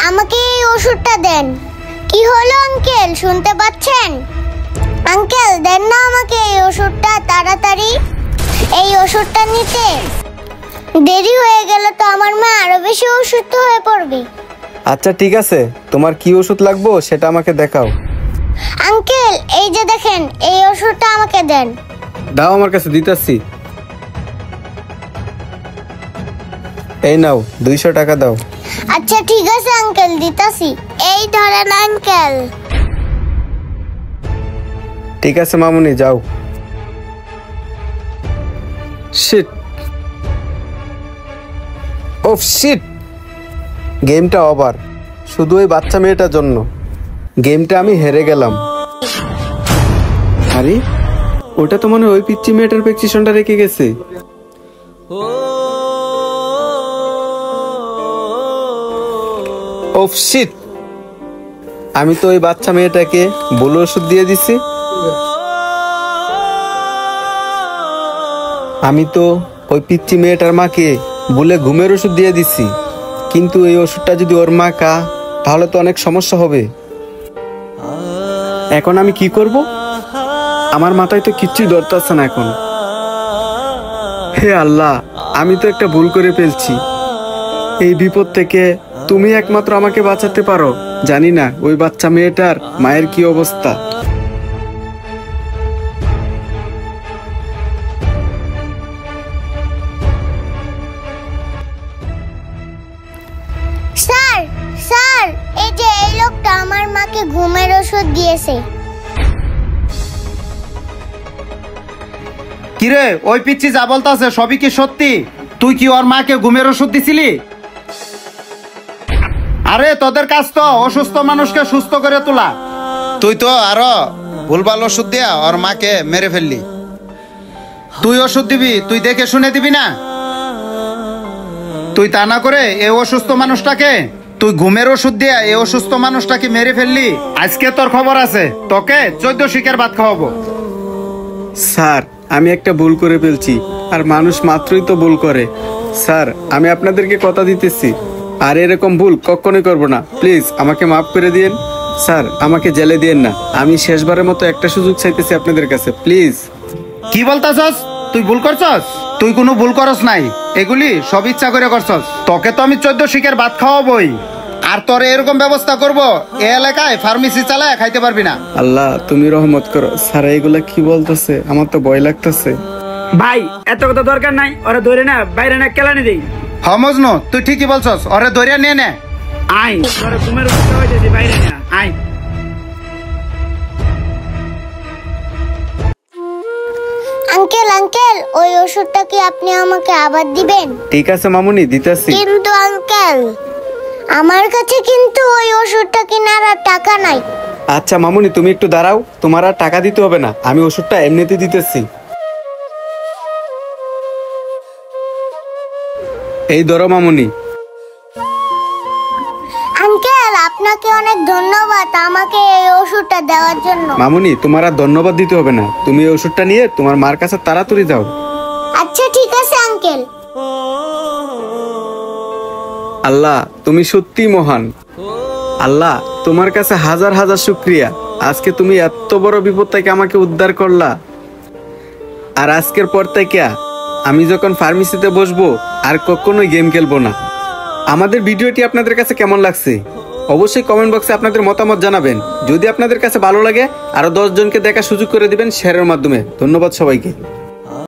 আমাকে এই ওষুধটা দেন। কি হলো আঙ্কেল, শুনতে পাচ্ছেন? আঙ্কেল দেন না আমাকে এই ওষুধটা তাড়াতাড়ি। এই ওষুধটা নিতে দেরি হয়ে গেলে তো আমার মা আরো বেশি অসুস্থ হয়ে পড়বে। আচ্ছা ঠিক আছে, তোমার কি ওষুধ লাগবে সেটা আমাকে দেখাও। আঙ্কেল এই যে দেখেন, এই ওষুধটা আমাকে দেন। দাও, আমার কাছে দিতেছি। এই নাও 200 টাকা দাও। আচ্ছা ঠিক আছে আঙ্কেল, দিতাছি। এই ধরেন আঙ্কেল। ঠিক আছে মামুনি, যাও। শিট, ওফ শিট, গেমটা ওভার। শুধু ওই বাচ্চা মেয়েটার জন্য গেমটা আমি হেরে গেলাম। আরে ওটা তো মনে হয় ওই পিচ্চি মেয়েটার প্রেসক্রিপশনটা রেখে গেছে। ওফ শিট, আমি তো ওই বাচ্চা মেয়েটাকে ভুল ওষুধ দিয়ে দিছি। আমি তো ওই পিচ্চি মেয়েটার মাকে বলে ঘুমের ওষুধ দিয়ে দিছি, কিন্তু এই ওষুধটা যদি ওর মা খা তাহলে তো অনেক সমস্যা হবে। এখন আমি কি করব? আমার মাথায় তো কিচ্ছুই ধরতেছে না এখন। হে আল্লাহ, আমি তো একটা ভুল করে ফেলছি। এই বিপদ থেকে তুমি একমাত্র আমাকে বাঁচাতে পারো। জানি না ওই বাচ্চা মেয়েটার মায়ের কি অবস্থা। স্যার স্যার, এই যে এই লোকটা আমার মাকে ঘুমের ওষুধ দিয়েছে। কিরে, ওই পিচ্চি যা বলতাছে সবই কি সত্যি? তুই কি ওর মাকে ঘুমের ওষুধ দিছিলি? আরে তোদের কাজ তো অসুস্থ মানুষকে সুস্থ করে তোলা। তুই তো আরো ভুলভাল ওষুধ দিয়া ওর মাকে মেরে ফেললি। তুই ওষুধ দিবি, তুই দেখে শুনে দিবি না? তুই তা না করে এই অসুস্থ মানুষটাকে, তুই ঘুমের ওষুধ দিয়া এই অসুস্থ মানুষটাকে মেরে ফেললি। আজকে তোর খবর আছে, তোকে 14 শিকের ভাত খাওয়াবো। স্যার, আমি একটা ভুল করে ফেলছি, আর মানুষ মাত্রই তো ভুল করে। স্যার, আমি আপনাদেরকে কথা দিতেছি আর এরকম ভুল কখনোই করব না। প্লিজ আমাকে মাফ করে দিন। স্যার, আমাকে জেলে দিয়েন না। আমি শেষবারের মতো একটা সুযোগ চাইতেছি আপনাদের কাছে, প্লিজ। কি বলতাছস? তুই ভুল করছস? তুই কোনো ভুল করস নাই, এগুলি সব ইচ্ছা করে করছস। তোকে তো আমি 14 শিকের ভাত খাওয়াবই, আর তোর এরকম ব্যবস্থা করব এই এলাকায় ফার্মেসি চালায় খাইতে পারবি না। আল্লাহ তুমি রহমত করো। স্যার এগুলা কি বলতেছে? আমার তো ভয় লাগতেছে। ভাই এত কথা দরকার নাই, ওরা ধরে না বাইরে না কেলানি দেই। মজনু, তুই ঠিকই বলছস, ওরে ধরিয়া নিয়ে নে। আই তোরা ঘুমের ওষুধ খাওয়াইতেছি, বাইরে না আই। আঙ্কেল আঙ্কেল, ওই ওষুধটা কি আপনি আমাকে আবার দিবেন? ঠিক আছে মামুনি, দিতেছি। কিন্তু আঙ্কেল, আমার কাছে কিন্তু ওই ওষুধটা কেনার আর টাকা নাই। আচ্ছা মামুনি, তুমি একটু দাঁড়াও, তোমার আর টাকা দিতে হবে না, আমি ওষুধটা এমনিতে দিতেছি। এই ধরো মামুনি। আঙ্কেল আপনাকে অনেক ধন্যবাদ আমাকে এই ওষুধটা দেওয়ার জন্য। মামুনি, তোমার আর ধন্যবাদ দিতে হবে না, তুমি এই ওষুধটা নিয়ে তোমার মার কাছে তাড়াতাড়ি যাও। আচ্ছা ঠিক আছে আঙ্কেল। আল্লাহ তুমি সত্যি মহান। আল্লাহ তোমার কাছে হাজার হাজার শুকরিয়া, আজকে তুমি এত বড় বিপদ থেকে আমাকে উদ্ধার করলা। আর আজকের পর থেকে আমি যখন ফার্মেসিতে বসবো আর কখনোই গেম খেলবো না। আমাদের ভিডিওটি আপনাদের কাছে কেমন লাগছে অবশ্যই কমেন্ট বক্সে আপনাদের মতামত জানাবেন। যদি আপনাদের কাছে ভালো লাগে আরো 10 জনকে দেখার সুযোগ করে দিবেন শেয়ারের মাধ্যমে। ধন্যবাদ সবাইকে।